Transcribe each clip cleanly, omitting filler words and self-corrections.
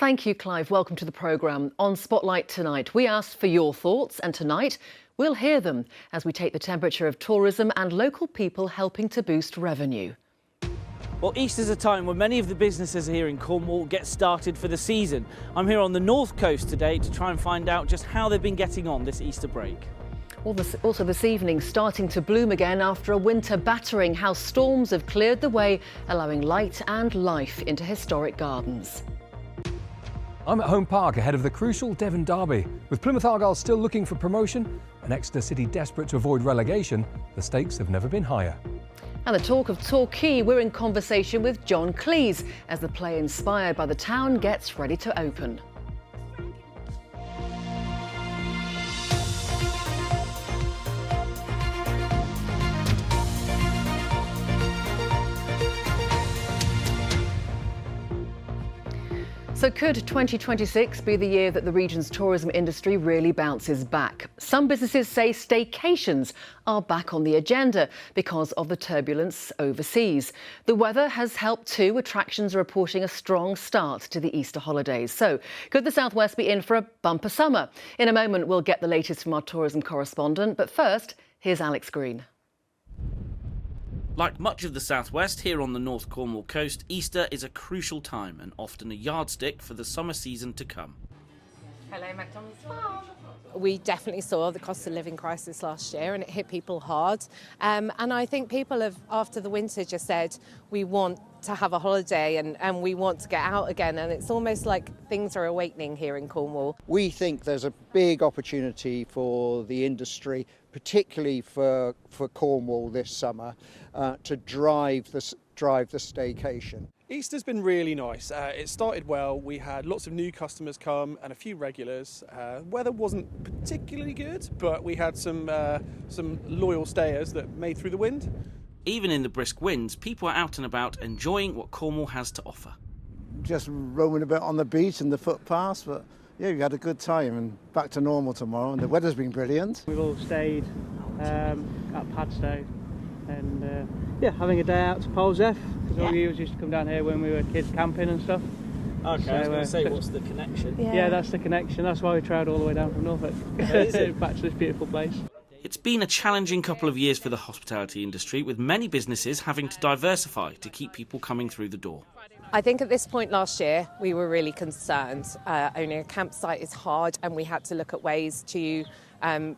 Thank you, Clive. Welcome to the programme. On Spotlight tonight, we asked for your thoughts, and tonight we'll hear them as we take the temperature of tourism and local people helping to boost revenue. Well, Easter's a time when many of the businesses here in Cornwall get started for the season. I'm here on the north coast today to try and find out just how they've been getting on this Easter break. Also this evening, starting to bloom again after a winter battering, how storms have cleared the way, allowing light and life into historic gardens. I'm at Home Park ahead of the crucial Devon Derby. With Plymouth Argyle still looking for promotion and Exeter City desperate to avoid relegation, the stakes have never been higher. And the talk of Torquay, we're in conversation with John Cleese as the play inspired by the town gets ready to open. So could 2026 be the year that the region's tourism industry really bounces back? Some businesses say staycations are back on the agenda because of the turbulence overseas. The weather has helped too. Attractions are reporting a strong start to the Easter holidays. So could the South West be in for a bumper summer? In a moment, we'll get the latest from our tourism correspondent. But first, here's Alex Green. Like much of the southwest, here on the North Cornwall coast, Easter is a crucial time and often a yardstick for the summer season to come. Hello, McDonald's Farm. We definitely saw the cost of living crisis last year and it hit people hard. And I think people have, after the winter, just said, we want to have a holiday and we want to get out again. And it's almost like things are awakening here in Cornwall. We think there's a big opportunity for the industry, particularly for Cornwall this summer, to drive the staycation. Easter's been really nice. It started well. We had lots of new customers come and a few regulars. Weather wasn't particularly good, but we had some loyal stayers that made through the wind. Even in the brisk winds, people are out and about enjoying what Cornwall has to offer. Just roaming a bit on the beach and the footpaths, but yeah, we had a good time and back to normal tomorrow, and the weather's been brilliant. We've all stayed at Padstow and having a day out to Polzeath, because all we used to come down here when we were kids camping and stuff. Okay, so, I was going to say, what's the connection? Yeah, that's the connection. That's why we travelled all the way down from Norfolk back to this beautiful place. It's been a challenging couple of years for the hospitality industry, with many businesses having to diversify to keep people coming through the door. I think at this point last year, we were really concerned. Owning a campsite is hard and we had to look at ways to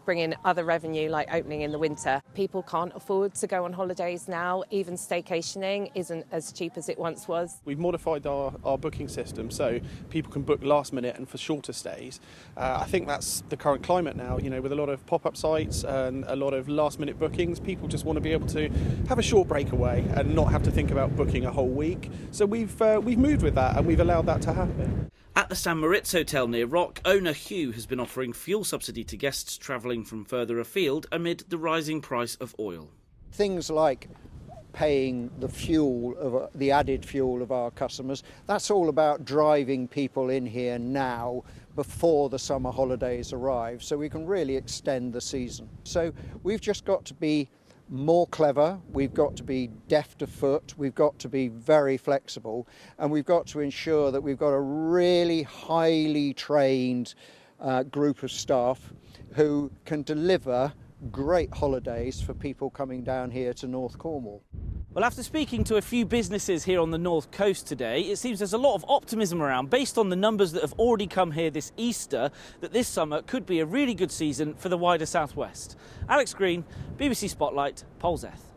bring in other revenue, like opening in the winter. People can't afford to go on holidays now. Even staycationing isn't as cheap as it once was. We've modified our booking system so people can book last minute and for shorter stays. I think that's the current climate now, with a lot of pop-up sites and a lot of last minute bookings. People just want to be able to have a short breakaway and not have to think about booking a whole week. So we've moved with that and we've allowed that to happen. At the St Moritz Hotel near Rock, owner Hugh has been offering fuel subsidy to guests travelling from further afield amid the rising price of oil. Things like paying the added fuel of our customers, that's all about driving people in here now before the summer holidays arrive, so we can really extend the season. So we've just got to be more clever, we've got to be deft of foot, we've got to be very flexible, and we've got to ensure that we've got a really highly trained group of staff who can deliver great holidays for people coming down here to North Cornwall. Well, after speaking to a few businesses here on the North Coast today, it seems there's a lot of optimism around, based on the numbers that have already come here this Easter, that this summer could be a really good season for the wider South West. Alex Green, BBC Spotlight, Polzeath.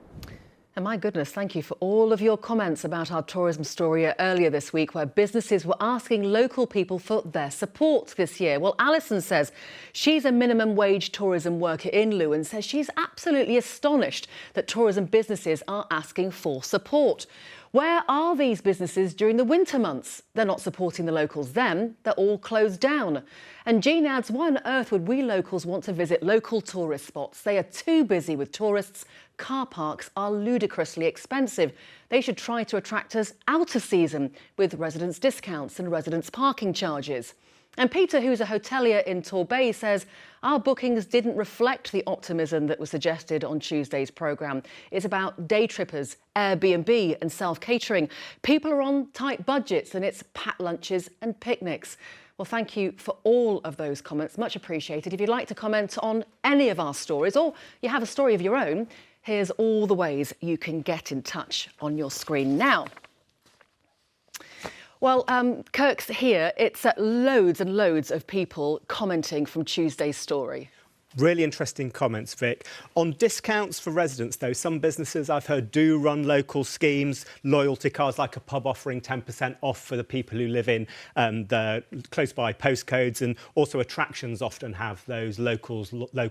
And my goodness, thank you for all of your comments about our tourism story earlier this week, where businesses were asking local people for their support this year. Well, Alison says she's a minimum wage tourism worker in Lewes and says she's absolutely astonished that tourism businesses are asking for support. Where are these businesses during the winter months? They're not supporting the locals then, they're all closed down. And Jean adds, why on earth would we locals want to visit local tourist spots? They are too busy with tourists. Car parks are ludicrously expensive. They should try to attract us out of season with residents' discounts and residents' parking charges. And Peter, who's a hotelier in Torbay, says our bookings didn't reflect the optimism that was suggested on Tuesday's programme. It's about day trippers, Airbnb and self-catering. People are on tight budgets and it's packed lunches and picnics. Well, thank you for all of those comments. Much appreciated. If you'd like to comment on any of our stories or you have a story of your own, here's all the ways you can get in touch on your screen now. Well, Kirk's here. It's loads and loads of people commenting from Tuesday's story. Really interesting comments, Vic. On discounts for residents, though, some businesses I've heard do run local schemes, loyalty cards like a pub offering 10% off for the people who live in the close by postcodes, and also attractions often have those local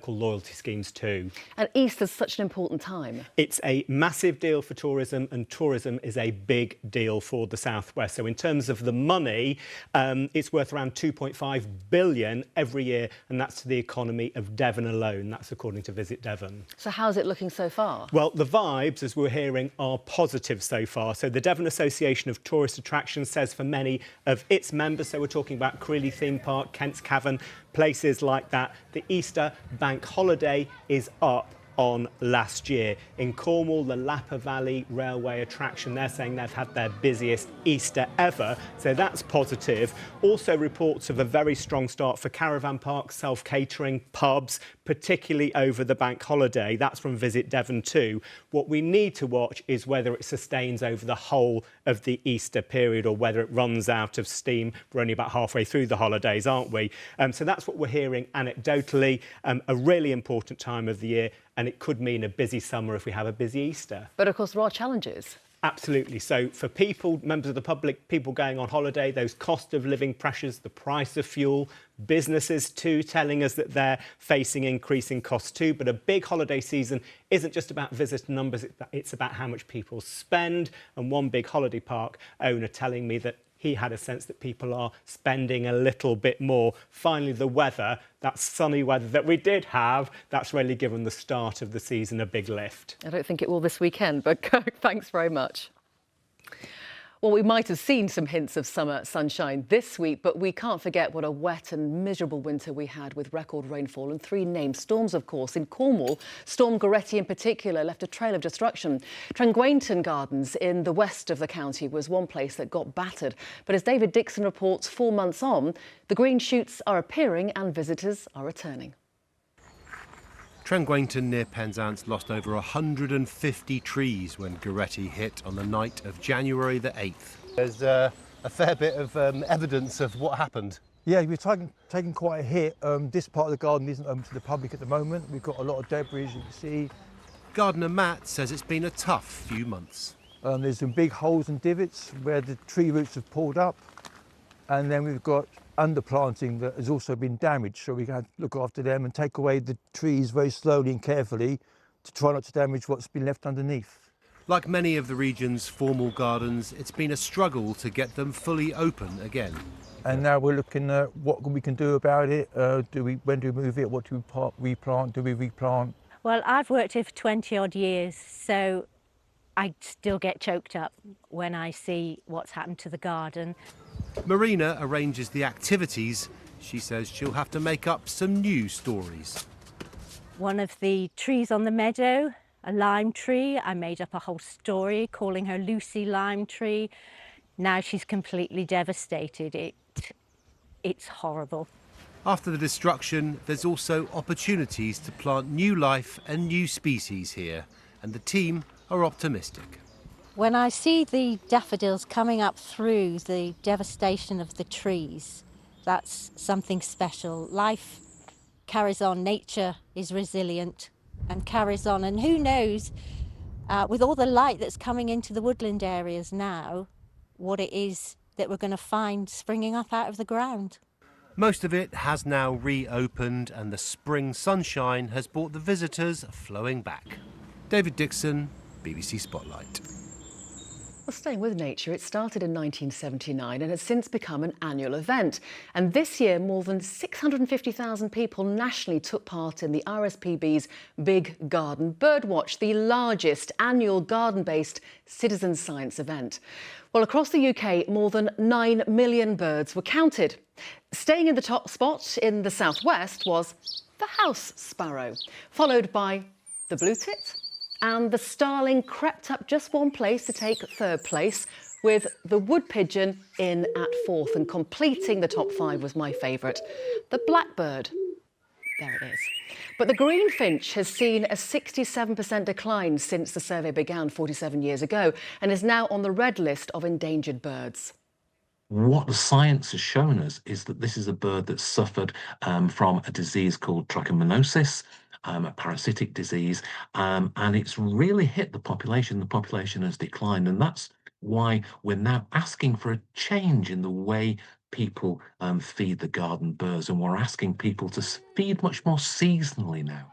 loyalty schemes too. And Easter's such an important time. It's a massive deal for tourism, and tourism is a big deal for the South West. So in terms of the money, it's worth around 2.5 billion every year, and that's to the economy of Devon alone. That's according to Visit Devon. So how's it looking so far? Well, the vibes, as we're hearing, are positive so far. So the Devon Association of Tourist Attractions says for many of its members, so we're talking about Creeley Theme Park, Kent's Cavern, places like that, the Easter bank holiday is up on last year. In Cornwall, the Lappa Valley Railway attraction, they're saying they've had their busiest Easter ever, so that's positive. Also reports of a very strong start for caravan parks, self-catering, pubs, particularly over the bank holiday. That's from Visit Devon too. What we need to watch is whether it sustains over the whole of the Easter period or whether it runs out of steam. We're only about halfway through the holidays, aren't we? So that's what we're hearing anecdotally. A really important time of the year, and it could mean a busy summer if we have a busy Easter. But of course there are challenges. Absolutely. So for people, members of the public, people going on holiday, those cost of living pressures, the price of fuel, businesses too telling us that they're facing increasing costs too. But a big holiday season isn't just about visitor numbers, it's about how much people spend. And one big holiday park owner telling me that he had a sense that people are spending a little bit more. Finally, the weather, that sunny weather that we did have, that's really given the start of the season a big lift. I don't think it will this weekend, but Kirk, thanks very much. Well, we might have seen some hints of summer sunshine this week, but we can't forget what a wet and miserable winter we had with record rainfall and 3 named storms, of course. In Cornwall, Storm Goretti in particular left a trail of destruction. Trengwainton Gardens in the west of the county was one place that got battered. But as David Dixon reports, 4 months on, the green shoots are appearing and visitors are returning. Trengwainton near Penzance lost over 150 trees when Goretti hit on the night of January the 8th. There's a fair bit of evidence of what happened. Yeah, we've taken quite a hit. This part of the garden isn't open to the public at the moment. We've got a lot of debris, as you can see. Gardener Matt says it's been a tough few months. There's some big holes and divots where the tree roots have pulled up. And then we've got underplanting that has also been damaged, so we have to look after them and take away the trees very slowly and carefully to try not to damage what's been left underneath. Like many of the region's formal gardens, it's been a struggle to get them fully open again. And now we're looking at what we can do about it. When do we move it? What do we replant? Do we replant? Well, I've worked here for 20 odd years, so I still get choked up when I see what's happened to the garden. Marina arranges the activities. She says she'll have to make up some new stories. One of the trees on the meadow, a lime tree, I made up a whole story calling her Lucy Lime Tree. Now she's completely devastated. It's horrible. After the destruction, there's also opportunities to plant new life and new species here, and the team are optimistic. When I see the daffodils coming up through the devastation of the trees, that's something special. Life carries on, nature is resilient and carries on. And who knows, with all the light that's coming into the woodland areas now, what it is that we're going to find springing up out of the ground. Most of it has now reopened, and the spring sunshine has brought the visitors flowing back. David Dixon, BBC Spotlight. Well, staying with nature, it started in 1979 and has since become an annual event. And this year, more than 650,000 people nationally took part in the RSPB's Big Garden Birdwatch, the largest annual garden-based citizen science event. Well, across the UK, more than 9 million birds were counted. Staying in the top spot in the southwest was the house sparrow, followed by the blue tit, and the starling crept up just one place to take third place, with the wood pigeon in at fourth. And completing the top five was my favourite, the blackbird. There it is. But the greenfinch has seen a 67% decline since the survey began 47 years ago and is now on the red list of endangered birds. What the science has shown us is that this is a bird that suffered from a disease called trichomoniasis, a parasitic disease, and it's really hit the population. The population has declined, and that's why we're now asking for a change in the way people feed the garden birds, and we're asking people to feed much more seasonally now.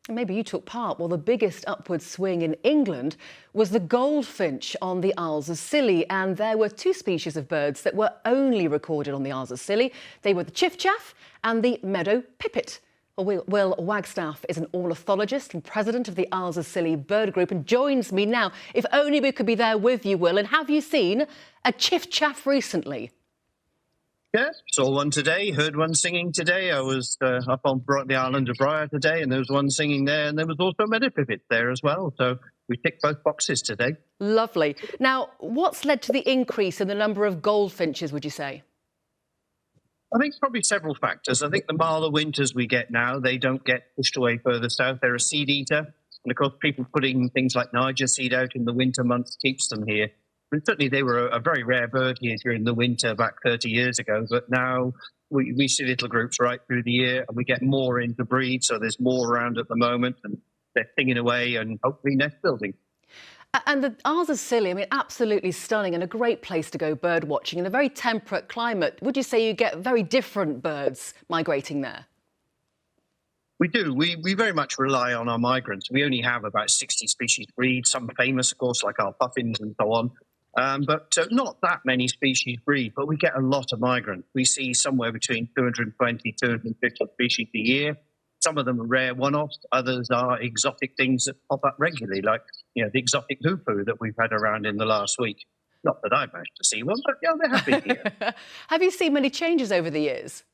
Maybe you took part. Well, the biggest upward swing in England was the goldfinch on the Isles of Scilly, and there were two species of birds that were only recorded on the Isles of Scilly. They were the chiffchaff and the meadow pipit. Well, Will Wagstaff is an ornithologist and president of the Isles of Scilly Bird Group and joins me now. If only we could be there with you, Will. And have you seen a chiffchaff recently? Yeah, saw one today, heard one singing today. I was up on the island of Briar today, and there was one singing there, and there was also a meadow pipit there as well. So we ticked both boxes today. Lovely. Now, what's led to the increase in the number of goldfinches, would you say? I think probably several factors. I think the milder winters we get now, they don't get pushed away further south. They're a seed eater. And of course, people putting things like Niger seed out in the winter months keeps them here. And certainly they were a very rare bird here during the winter back 30 years ago. But now we see little groups right through the year, and we get more into breed. So there's more around at the moment, and they're singing away and hopefully nest building. And the Isles of Scilly, I mean, absolutely stunning and a great place to go bird watching in a very temperate climate. Would you say you get very different birds migrating there? We do. We very much rely on our migrants. We only have about 60 species breed, some famous, of course, like our puffins and so on. But not that many species breed, but we get a lot of migrants. We see somewhere between 220, 250 species a year. Some of them are rare one-offs, others are exotic things that pop up regularly, like the exotic hoopoe that we've had around in the last week. Not that I've managed to see one, but yeah, they have been here. Have you seen many changes over the years?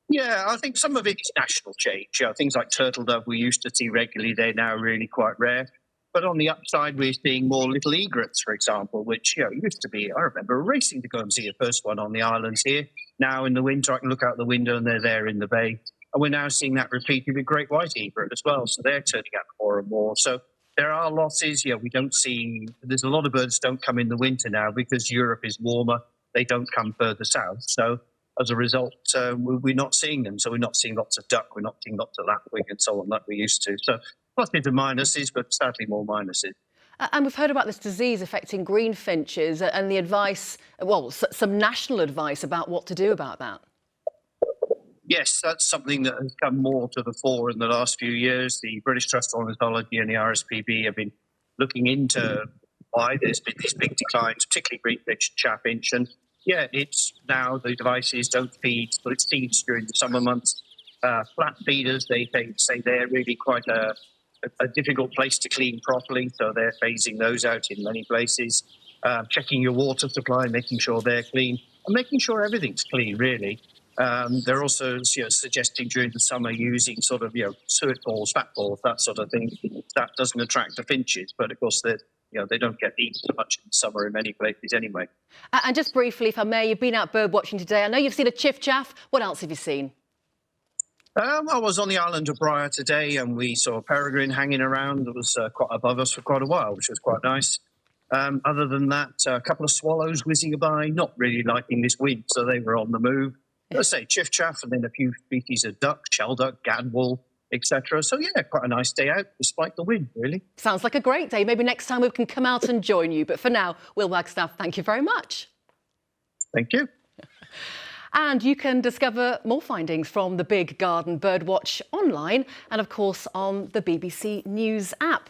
Yeah, I think some of it is national change. Things like turtle dove we used to see regularly, they're now really quite rare. But on the upside, we're seeing more little egrets, for example, which used to be, I remember racing to go and see the first one on the islands here. Now in the winter, I can look out the window and they're there in the bay. And we're now seeing that repeated with great white egret as well. So they're turning up more and more. So there are losses. We don't see, there's a lot of birds don't come in the winter now because Europe is warmer. They don't come further south. So as a result, we're not seeing them. So we're not seeing lots of duck. We're not seeing lots of lapwing and so on like we used to. So pluses and minuses, but sadly more minuses. And we've heard about this disease affecting greenfinches and the advice, well, some national advice about what to do about that. Yes, that's something that has come more to the fore in the last few years. The British Trust for Ornithology and the RSPB have been looking into why there's been these big declines, particularly greenfinch and chaffinch. And it's now the devices don't feed, but it feeds during the summer months. Flat feeders, they say they're really quite a difficult place to clean properly, so they're phasing those out in many places. Checking your water supply, making sure they're clean, and making sure everything's clean, really. They're also suggesting during the summer using sort of suet balls, fat balls, that sort of thing. That doesn't attract the finches, but of course they don't get eaten so much in the summer in many places anyway. And just briefly, if I may, you've been out bird watching today. I know you've seen a chiffchaff. What else have you seen? I was on the island of Briar today, and we saw a peregrine hanging around that was quite above us for quite a while, which was quite nice. Other than that, a couple of swallows whizzing by, not really liking this wind, so they were on the move. Let's say chiffchaff, and then a few species of duck, shelduck, gadwall, etc. So quite a nice day out despite the wind, really. Sounds like a great day. Maybe next time we can come out and join you. But for now, Will Wagstaff, thank you very much. Thank you. And you can discover more findings from the Big Garden Birdwatch online and, of course, on the BBC News app.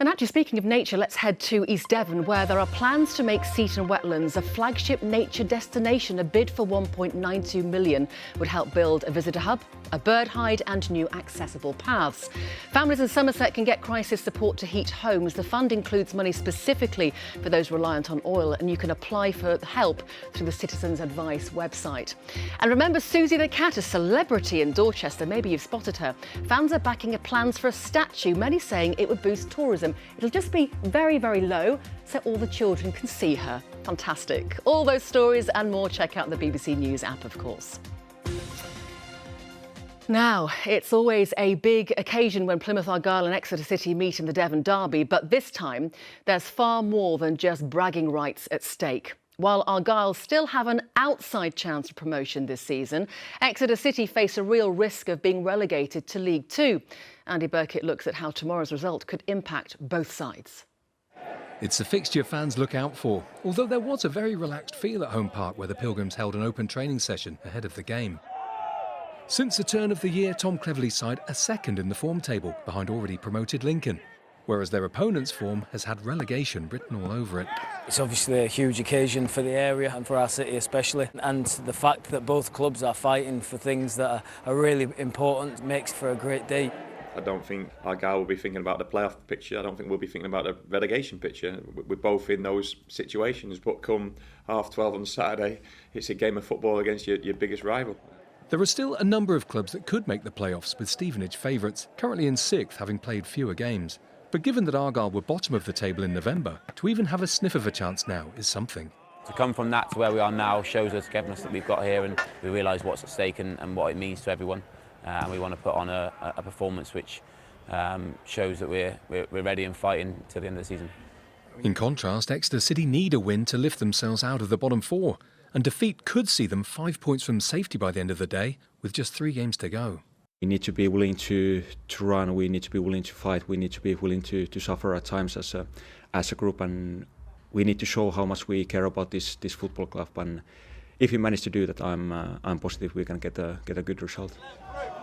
And actually, speaking of nature, let's head to East Devon, where there are plans to make Seaton Wetlands a flagship nature destination. A bid for £1.92 million would help build a visitor hub, a bird hide and new accessible paths. Families in Somerset can get crisis support to heat homes. The fund includes money specifically for those reliant on oil, and you can apply for help through the Citizens Advice website. And remember Susie the cat, a celebrity in Dorchester. Maybe you've spotted her. Fans are backing plans for a statue, many saying it would boost tourism. It'll just be very, very low, so all the children can see her. Fantastic. All those stories and more, check out the BBC News app, of course. Now, it's always a big occasion when Plymouth Argyle and Exeter City meet in the Devon Derby, but this time there's far more than just bragging rights at stake. While Argyle still have an outside chance of promotion this season, Exeter City face a real risk of being relegated to League Two. Andy Burkitt looks at how tomorrow's result could impact both sides. It's a fixture fans look out for, although there was a very relaxed feel at Home Park where the Pilgrims held an open training session ahead of the game. Since the turn of the year, Tom Cleverley's side are second in the form table, behind already promoted Lincoln, whereas their opponent's form has had relegation written all over it. It's obviously a huge occasion for the area and for our city especially, and the fact that both clubs are fighting for things that are really important makes for a great day. I don't think Argyle will be thinking about the playoff picture. I don't think we'll be thinking about the relegation picture. We're both in those situations, but come 12:30 on Saturday, it's a game of football against your biggest rival. There are still a number of clubs that could make the playoffs, with Stevenage favourites, currently in 6th, having played fewer games. But given that Argyle were bottom of the table in November, to even have a sniff of a chance now is something. To come from that to where we are now shows the togetherness that we've got here, and we realise what's at stake and what it means to everyone. And we want to put on a performance which shows that we're ready and fighting to the end of the season. In contrast, Exeter City need a win to lift themselves out of the bottom 4, and defeat could see them 5 points from safety by the end of the day, with just 3 games to go. We need to be willing to run, we need to be willing to fight, we need to be willing to suffer at times as a group, and we need to show how much we care about this football club. And if we manage to do that, I'm positive we can get a good result.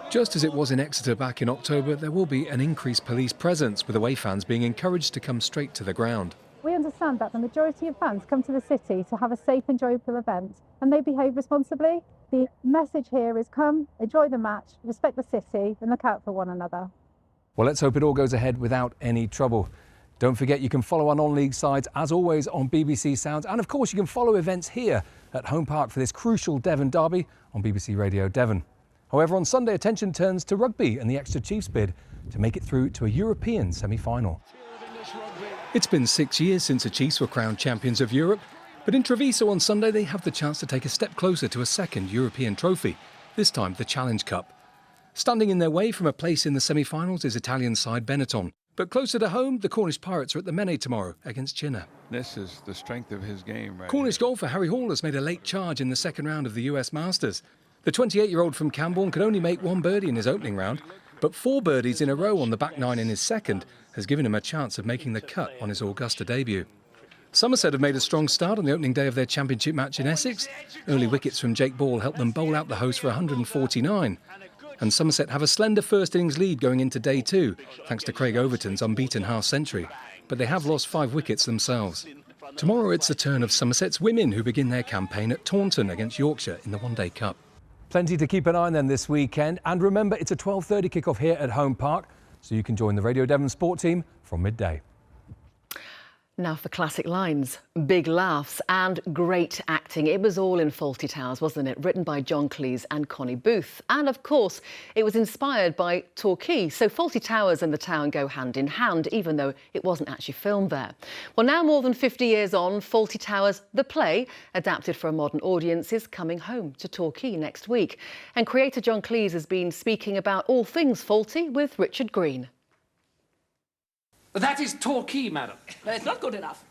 Just as it was in Exeter back in October, there will be an increased police presence, with away fans being encouraged to come straight to the ground. We understand that the majority of fans come to the city to have a safe, enjoyable event, and they behave responsibly. The message here is come, enjoy the match, respect the city and look out for one another. Well, let's hope it all goes ahead without any trouble. Don't forget you can follow our non-league sides as always on BBC Sounds, and of course you can follow events here at Home Park for this crucial Devon Derby on BBC Radio Devon. However, on Sunday attention turns to rugby and the Exeter Chiefs bid to make it through to a European semi-final. It's been 6 years since the Chiefs were crowned champions of Europe, but in Treviso on Sunday they have the chance to take a step closer to a second European trophy, this time the Challenge Cup. Standing in their way from a place in the semi-finals is Italian side Benetton, but closer to home the Cornish Pirates are at the Mene tomorrow against Chinna. This is the strength of his game right Cornish golfer Harry Hall has made a late charge in the second round of the US Masters. The 28-year-old from Cambourne could only make 1 birdie in his opening round, but 4 birdies in a row on the back 9 in his second has given him a chance of making the cut on his Augusta debut. Somerset have made a strong start on the opening day of their championship match in Essex. Early wickets from Jake Ball helped them bowl out the host for 149. And Somerset have a slender first innings lead going into day 2, thanks to Craig Overton's unbeaten half-century. But they have lost 5 wickets themselves. Tomorrow it's the turn of Somerset's women, who begin their campaign at Taunton against Yorkshire in the One Day Cup. Plenty to keep an eye on then this weekend. And remember, it's a 12:30 kick-off here at Home Park, so you can join the Radio Devon sport team from midday. Now for classic lines, big laughs and great acting. It was all in Fawlty Towers, wasn't it? Written by John Cleese and Connie Booth. And of course, it was inspired by Torquay. So Fawlty Towers and the town go hand in hand, even though it wasn't actually filmed there. Well, now more than 50 years on, Fawlty Towers, the play, adapted for a modern audience, is coming home to Torquay next week. And creator John Cleese has been speaking about all things Fawlty with Richard Green. That is Torquay, madam. It's not good enough.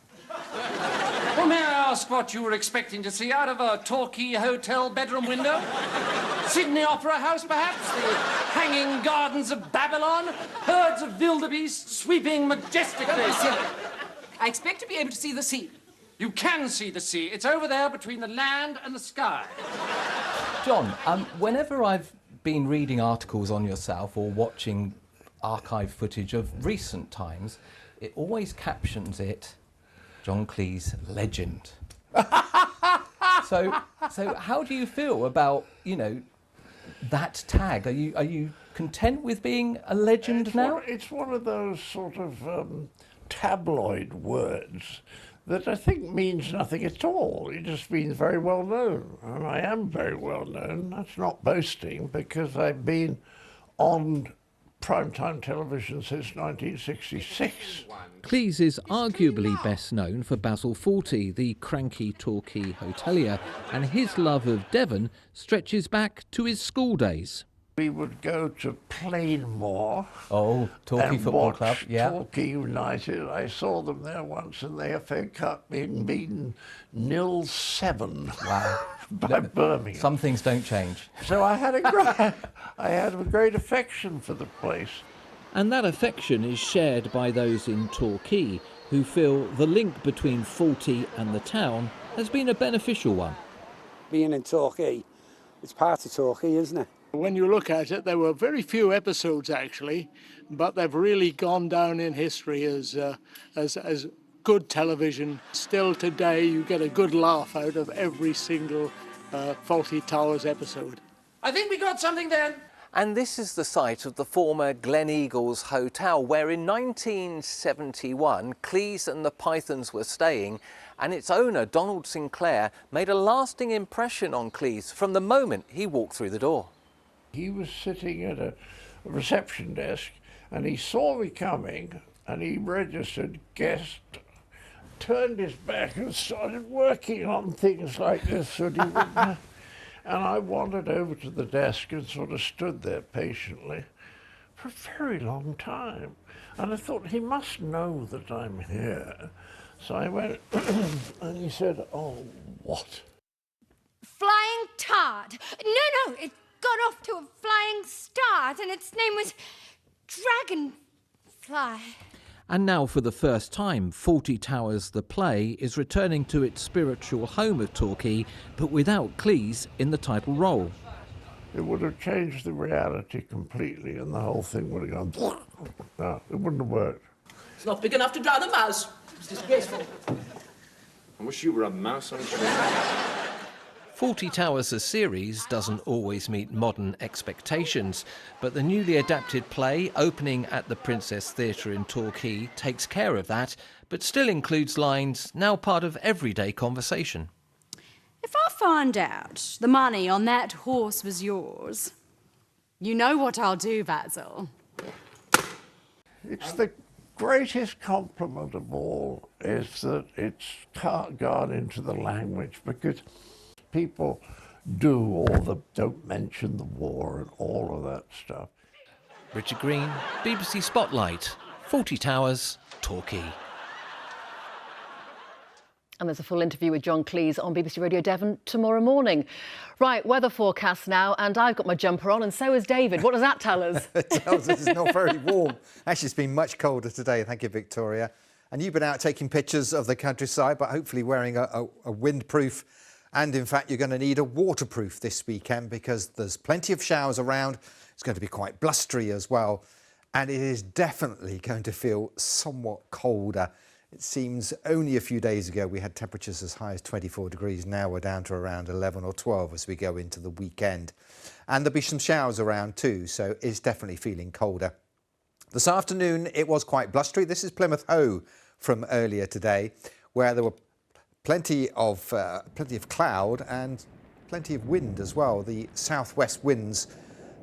Well, may I ask what you were expecting to see out of a Torquay hotel bedroom window? Sydney Opera House, perhaps? The hanging gardens of Babylon? Herds of wildebeest sweeping majestically? I expect to be able to see the sea. You can see the sea. It's over there between the land and the sky. John, whenever I've been reading articles on yourself or watching archive footage of recent times, it always captions it, John Cleese, legend. So how do you feel about, that tag? Are you content with being a legend now? It's one of those sort of tabloid words that I think means nothing at all. It just means very well known. And I am very well known. That's not boasting, because I've been on primetime television since 1966. Cleese is arguably best known for Basil Fawlty, the cranky Torquay hotelier, and his love of Devon stretches back to his school days. We would go to Plainmoor. Oh, Torquay Football Club, yeah. Torquay United. I saw them there once in the FA Cup being beaten 0-7 by Birmingham. Some things don't change. So I had a great affection for the place. And that affection is shared by those in Torquay who feel the link between Fawlty and the town has been a beneficial one. Being in Torquay, it's part of Torquay, isn't it? When you look at it, there were very few episodes actually, but they've really gone down in history as good television. Still today, you get a good laugh out of every single Fawlty Towers episode. I think we got something then. And this is the site of the former Glen Eagles Hotel, where in 1971 Cleese and the Pythons were staying, and its owner, Donald Sinclair, made a lasting impression on Cleese from the moment he walked through the door. He was sitting at a reception desk and he saw me coming and he registered guest, turned his back and started working on things like this so he wouldn't. And I wandered over to the desk and sort of stood there patiently for a very long time. And I thought, he must know that I'm here. So I went and he said, "Oh, what?" Flying tart. No, it got off to a flying start and its name was Dragonfly. And now for the first time, Fawlty Towers the play is returning to its spiritual home of Torquay, but without Cleese in the title role. It would have changed the reality completely and the whole thing would have gone, no, it wouldn't have worked. It's not big enough to drown a mouse. It's disgraceful. I wish you were a mouse on a tree. Fawlty Towers, a series, doesn't always meet modern expectations, but the newly adapted play, opening at the Princess Theatre in Torquay, takes care of that, but still includes lines now part of everyday conversation. If I find out the money on that horse was yours, you know what I'll do, Basil. It's the greatest compliment of all is that it's gone into the language, because people do all the don't mention the war and all of that stuff. Richard Green, BBC Spotlight, Fawlty Towers, Torquay. And there's a full interview with John Cleese on BBC Radio Devon tomorrow morning. Right, weather forecast now, and I've got my jumper on, and so has David. What does that tell us? It tells us it's not very warm. Actually, it's been much colder today. Thank you, Victoria. And you've been out taking pictures of the countryside, but hopefully wearing a windproof. And in fact, you're going to need a waterproof this weekend because there's plenty of showers around. It's going to be quite blustery as well. And it is definitely going to feel somewhat colder. It seems only a few days ago we had temperatures as high as 24 degrees. Now we're down to around 11 or 12 as we go into the weekend. And there'll be some showers around too, so it's definitely feeling colder. This afternoon it was quite blustery. This is Plymouth Hoe from earlier today, where there were plenty of cloud and plenty of wind as well. The southwest winds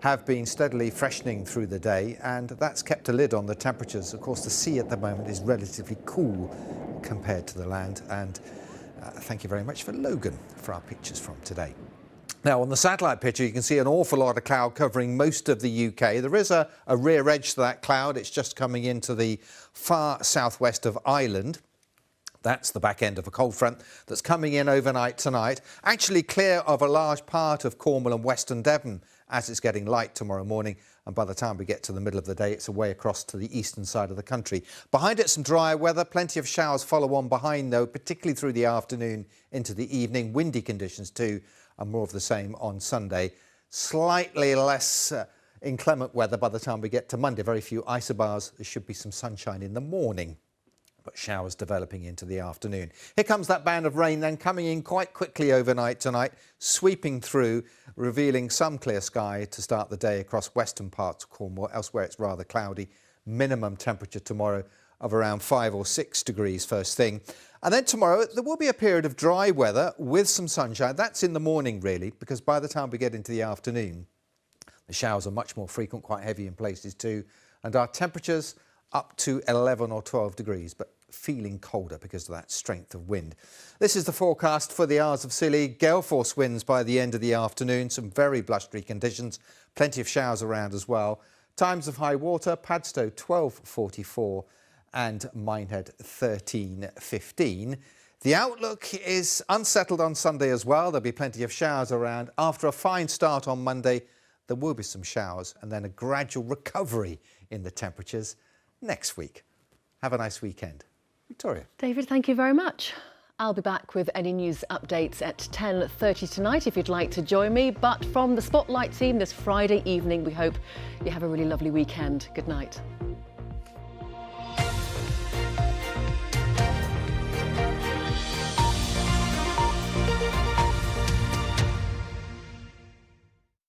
have been steadily freshening through the day, and that's kept a lid on the temperatures. Of course, the sea at the moment is relatively cool compared to the land, and thank you very much for Logan for our pictures from today. Now, on the satellite picture, you can see an awful lot of cloud covering most of the UK. There is a rear edge to that cloud. It's just coming into the far southwest of Ireland. That's the back end of a cold front that's coming in overnight tonight. Actually clear of a large part of Cornwall and western Devon as it's getting light tomorrow morning. And by the time we get to the middle of the day, it's away across to the eastern side of the country. Behind it, some dry weather. Plenty of showers follow on behind, though, particularly through the afternoon into the evening. Windy conditions, too, and more of the same on Sunday. Slightly less inclement weather by the time we get to Monday. Very few isobars. There should be some sunshine in the morning. but showers developing into the afternoon. Here comes that band of rain then coming in quite quickly overnight tonight, sweeping through, revealing some clear sky to start the day across western parts of Cornwall. Elsewhere it's rather cloudy. Minimum temperature tomorrow of around 5 or 6 degrees first thing. And then tomorrow there will be a period of dry weather with some sunshine. That's in the morning really, because by the time we get into the afternoon, the showers are much more frequent, quite heavy in places too, and our temperatures up to 11 or 12 degrees, but feeling colder because of that strength of wind. This is the forecast for the Isles of Scilly. Gale force winds by the end of the afternoon, some very blustery conditions, plenty of showers around as well. Times of high water, Padstow 12:44 and Minehead 13:15. The outlook is unsettled on Sunday as well. There'll be plenty of showers around. After a fine start on Monday, there will be some showers and then a gradual recovery in the temperatures next week. Have a nice weekend. Victoria. David, thank you very much. I'll be back with any news updates at 10:30 tonight if you'd like to join me. But from the Spotlight team this Friday evening, we hope you have a really lovely weekend. Good night.